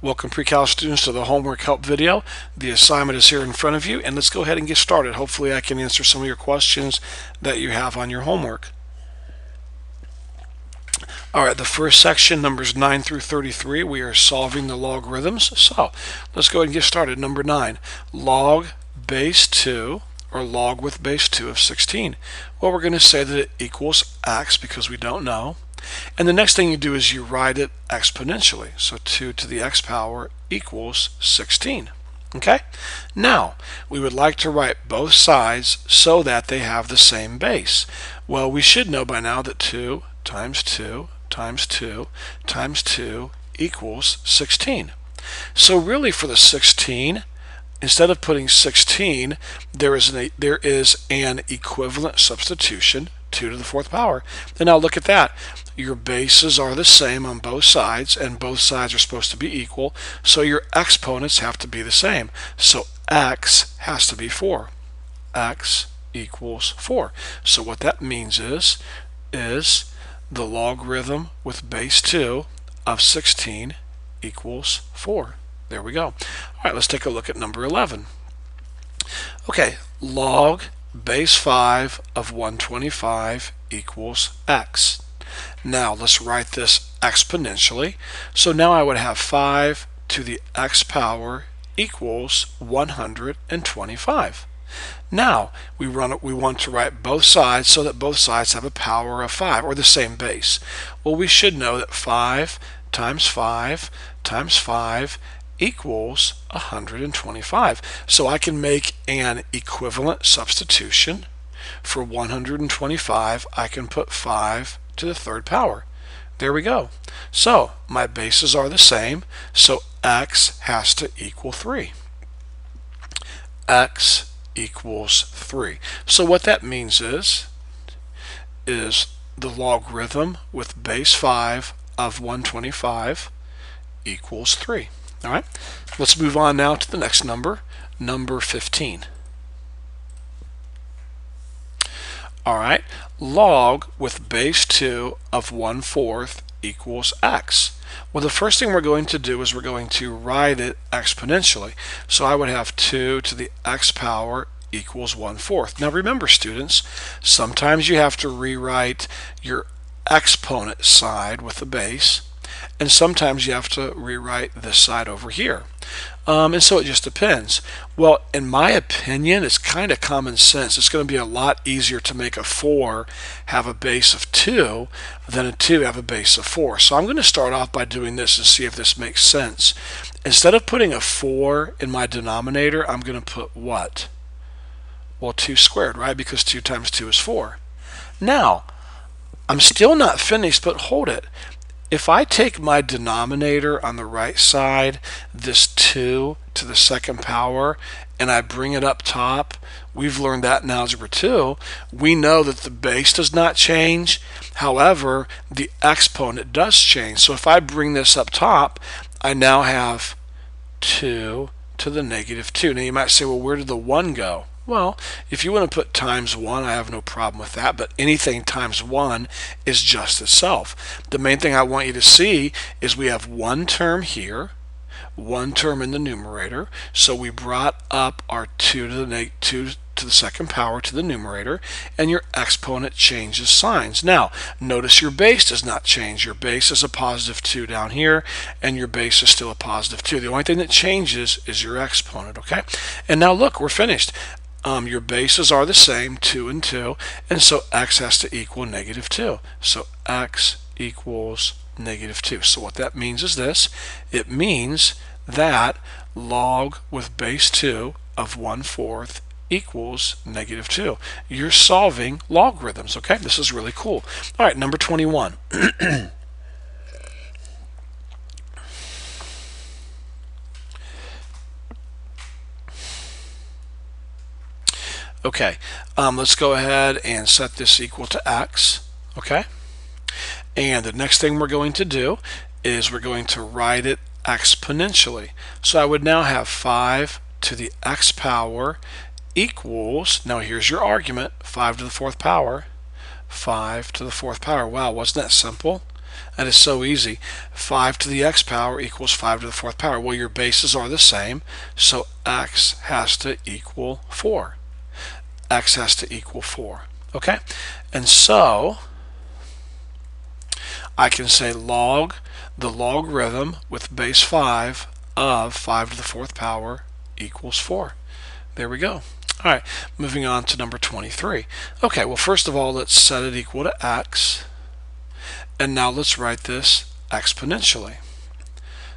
Welcome pre-cal students to the homework help video. The assignment is here in front of you, and let's go ahead and get started. Hopefully I can answer some of your questions that you have on your homework. Alright, the first section, numbers 9 through 33, we are solving the logarithms. So let's go ahead and get started. Number 9, log base 2, or log with base 2 of 16. Well, we're going to say that it equals x because we don't know. And the next thing you do is you write it exponentially. So 2 to the x power equals 16. Okay? Now, we would like to write both sides so that they have the same base. Well, we should know by now that 2 times 2 times 2 times 2 equals 16. So really for the 16, instead of putting 16, there is an equivalent substitution, 2 to the 4th power. And now look at that. Your bases are the same on both sides, and both sides are supposed to be equal, so your exponents have to be the same. So x has to be 4. X equals 4. So what that means is the logarithm with base 2 of 16 equals 4. There we go. All right, let's take a look at number 11. Okay, log base 5 of 125 equals x. Now let's write this exponentially. So now I would have 5 to the x power equals 125. Now we want to write both sides so that both sides have a power of 5, or the same base. Well, we should know that 5 times 5 times 5 equals 125. So I can make an equivalent substitution. For 125, I can put 5 to the 3rd power. There we go. So my bases are the same, so x has to equal 3. X equals 3. So what that means is the logarithm with base 5 of 125 equals 3. All right, let's move on now to the next number, number 15. All right, log with base 2 of 1/4 equals x. Well, the first thing we're going to do is we're going to write it exponentially. So I would have 2 to the x power equals 1/4. Now remember, students, sometimes you have to rewrite your exponent side with the base, and sometimes you have to rewrite this side over here. And so it just depends. Well, in my opinion, it's kind of common sense. It's going to be a lot easier to make a 4 have a base of 2 than a 2 have a base of 4. So I'm going to start off by doing this and see if this makes sense. Instead of putting a 4 in my denominator, I'm going to put what? Well, 2 squared, right? Because 2 times 2 is 4. Now, I'm still not finished, but hold it. If I take my denominator on the right side, this 2 to the 2nd power, and I bring it up top, we've learned that in Algebra 2, we know that the base does not change. However, the exponent does change. So if I bring this up top, I now have 2 to the negative 2. Now you might say, well, where did the 1 go? Well, if you want to put times 1, I have no problem with that, but anything times 1 is just itself. The main thing I want you to see is we have one term here, one term in the numerator, so we brought up our 2 to the 2 power to the numerator, and your exponent changes signs. Now, notice your base does not change. Your base is a positive 2 down here, and your base is still a positive 2. The only thing that changes is your exponent, okay? And now look, we're finished. Your bases are the same, 2 and 2, and so x has to equal negative 2. So x equals negative 2. So what that means is this. It means that log with base 2 of 1/4 equals negative 2. You're solving logarithms, okay? This is really cool. All right, number 21. Okay, let's go ahead and set this equal to x, okay? And the next thing we're going to do is we're going to write it exponentially. So I would now have 5 to the x power equals, now here's your argument, 5 to the 4th power, 5 to the 4th power. Wow, wasn't that simple? That is so easy. 5 to the x power equals 5 to the fourth power. Well, your bases are the same, so x has to equal 4. X has to equal 4. Okay? And so I can say the logarithm with base 5 of 5 to the fourth power equals 4. There we go. All right, moving on to number 23. Okay, well, first of all, let's set it equal to x. And now let's write this exponentially.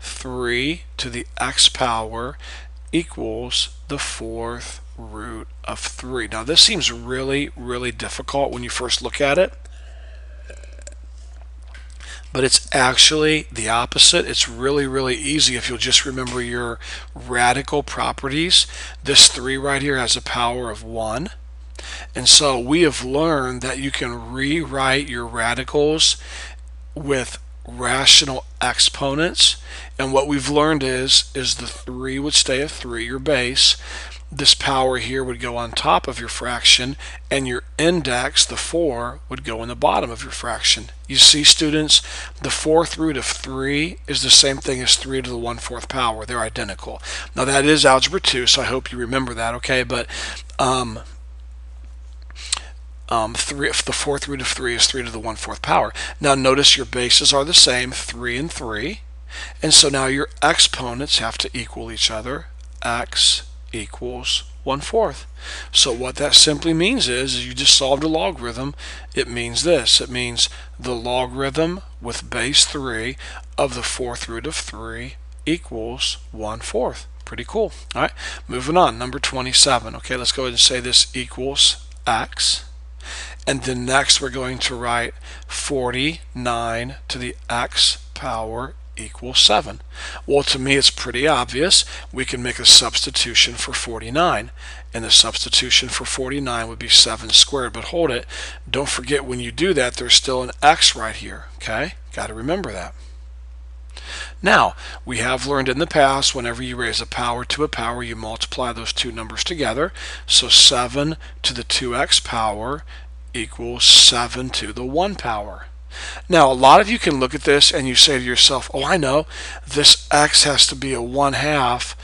3 to the x power equals the fourth root of 3. Now, this seems really, really difficult when you first look at it. But it's actually the opposite. It's really, really easy if you'll just remember your radical properties. This 3 right here has a power of 1. And so we have learned that you can rewrite your radicals with rational exponents. And what we've learned is the 3 would stay a 3, your base. This power here would go on top of your fraction, and your index, the 4, would go in the bottom of your fraction. You see, students, the fourth root of 3 is the same thing as 3 to the 1/4 power. They're identical. Now, that is Algebra 2, so I hope you remember that, okay? But the fourth root of 3 is 3 to the 1/4 power. Now, notice your bases are the same, 3 and 3. And so now your exponents have to equal each other. X equals 1/4. So what that simply means is you just solved a logarithm. It means this. It means the logarithm with base 3 of the fourth root of 3 equals 1/4. Pretty cool. All right, moving on. Number 27. Okay, let's go ahead and say this equals x. And then next we're going to write 49 to the x power equals 7. Well, to me it's pretty obvious. We can make a substitution for 49, and the substitution for 49 would be 7 squared. But hold it, don't forget when you do that there's still an x right here. Okay, got to remember that. Now, we have learned in the past whenever you raise a power to a power, you multiply those two numbers together. So 7 to the 2x power equals 7 to the 1 power. Now, a lot of you can look at this and you say to yourself, oh, I know, this x has to be a 1/2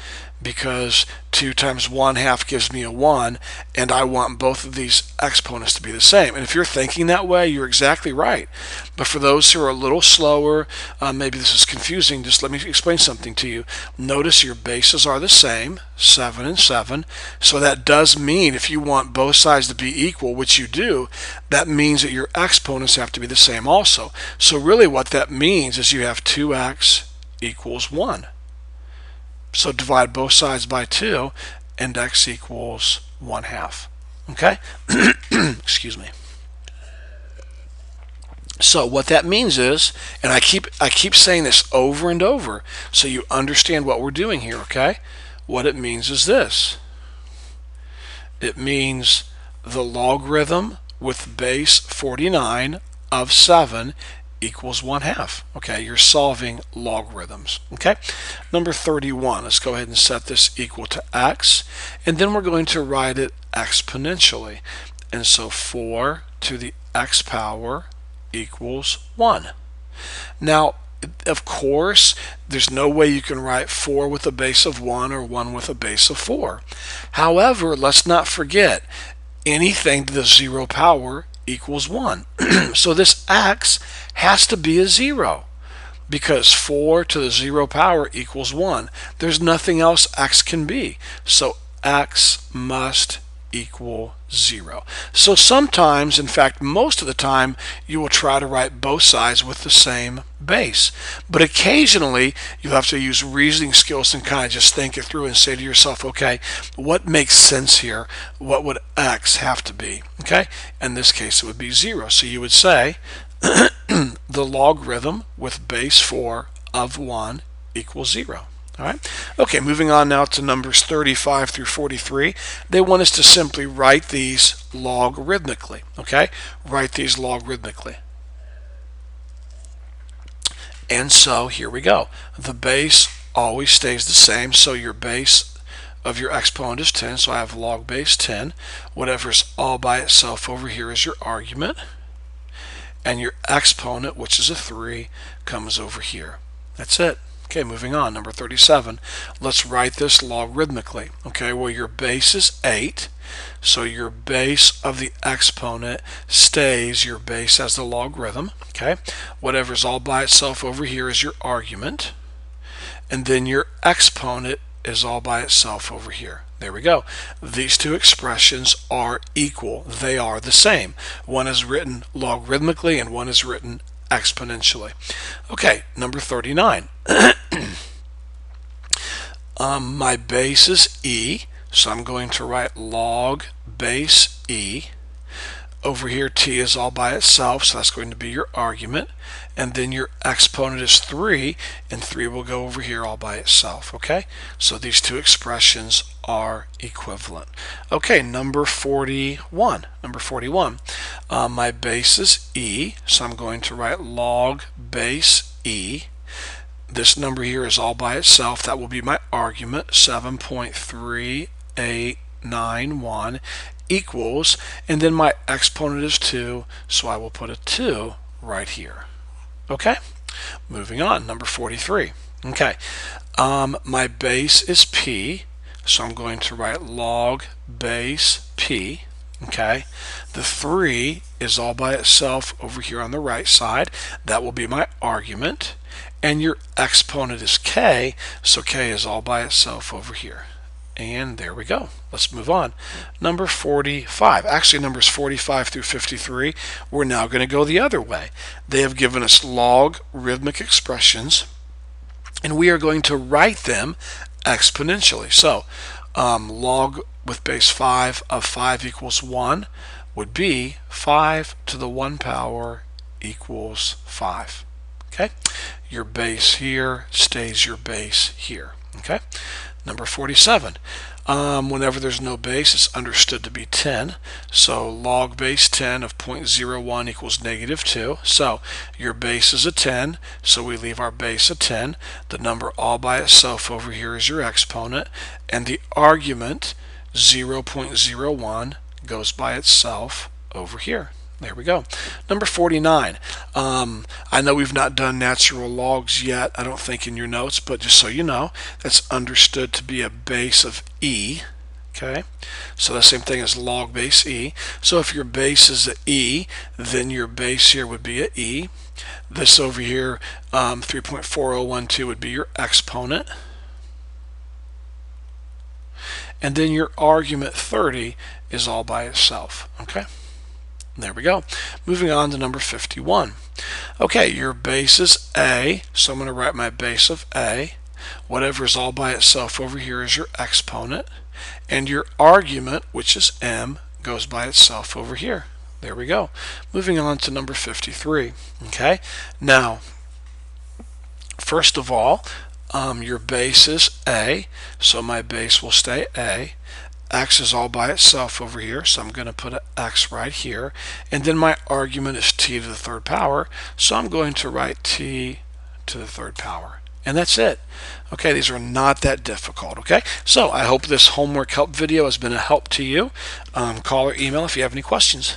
because 2 times 1/2 gives me a 1, and I want both of these exponents to be the same. And if you're thinking that way, you're exactly right. But for those who are a little slower, maybe this is confusing, just let me explain something to you. Notice your bases are the same, 7 and 7. So that does mean if you want both sides to be equal, which you do, that means that your exponents have to be the same also. So really what that means is you have 2x equals 1. So divide both sides by 2, and x equals 1/2. Okay? Excuse me. So what that means is, and I keep saying this over and over so you understand what we're doing here, okay? What it means is this. It means the logarithm with base 49 of 7 equals 1/2. Okay, you're solving logarithms. Okay, number 31. Let's go ahead and set this equal to x, and then we're going to write it exponentially. And so 4 to the x power equals 1. Now, of course, there's no way you can write 4 with a base of 1 or 1 with a base of 4. However, let's not forget, anything to the 0 power equals 1. So this x has to be a 0 because 4 to the 0 power equals 1. There's nothing else x can be. So x must equal 0. So sometimes, in fact most of the time, you will try to write both sides with the same base. But occasionally you'll have to use reasoning skills and kind of just think it through and say to yourself, okay, what makes sense here? What would x have to be? Okay, in this case it would be 0. So you would say the logarithm with base 4 of 1 equals 0. All right. Okay, moving on now to numbers 35 through 43. They want us to simply write these logarithmically. Okay, write these logarithmically. And so here we go. The base always stays the same. So your base of your exponent is 10. So I have log base 10. Whatever's all by itself over here is your argument. and your exponent, which is a 3, comes over here. That's it. Okay, moving on. Number 37. Let's write this logarithmically. Okay, well, your base is 8. So your base of the exponent stays your base as the logarithm. Okay, whatever's all by itself over here is your argument. And then your exponent is all by itself over here. There we go. These two expressions are equal. They are the same. One is written logarithmically and one is written exponentially. Okay, number 39. My base is e, so I'm going to write log base e. Over here, t is all by itself, so that's going to be your argument. And then your exponent is 3, and 3 will go over here all by itself, okay? So these two expressions are equivalent. Okay, number 41. Number 41. My base is e, so I'm going to write log base e. This number here is all by itself. That will be my argument, 7.3891 equals, and then my exponent is 2, so I will put a 2 right here. Okay, moving on, number 43. Okay, my base is p, so I'm going to write log base p. Okay, the 3 is all by itself over here on the right side. That will be my argument, and your exponent is k, so k is all by itself over here. And there we go. Let's move on. Number 45. Actually, numbers 45 through 53, we're now going to go the other way. They have given us logarithmic expressions, and we are going to write them exponentially. So, log with base 5 of 5 equals 1 would be 5 to the 1 power equals 5. Okay? Your base here stays your base here. Okay? Number 47. Whenever there's no base, it's understood to be 10. So log base 10 of 0.01 equals -2. So your base is a 10, so we leave our base at 10. The number all by itself over here is your exponent, and the argument 0.01 goes by itself over here. There we go. Number 49. I know we've not done natural logs yet, I don't think in your notes, but just so you know, that's understood to be a base of e. Okay, so the same thing as log base e. So if your base is a e, then your base here would be a e. This over here, 3.4012 would be your exponent. And then your argument 30 is all by itself. Okay. There we go. Moving on to number 51. Okay, your base is a, so I'm going to write my base of a. Whatever is all by itself over here is your exponent. And your argument, which is m, goes by itself over here. There we go. Moving on to number 53. Okay, now, first of all, your base is a, so my base will stay a. X is all by itself over here, so I'm going to put an X right here. And then my argument is t to the 3rd power, so I'm going to write t to the 3rd power. And that's it. Okay, these are not that difficult. Okay, so I hope this homework help video has been a help to you. Call or email if you have any questions.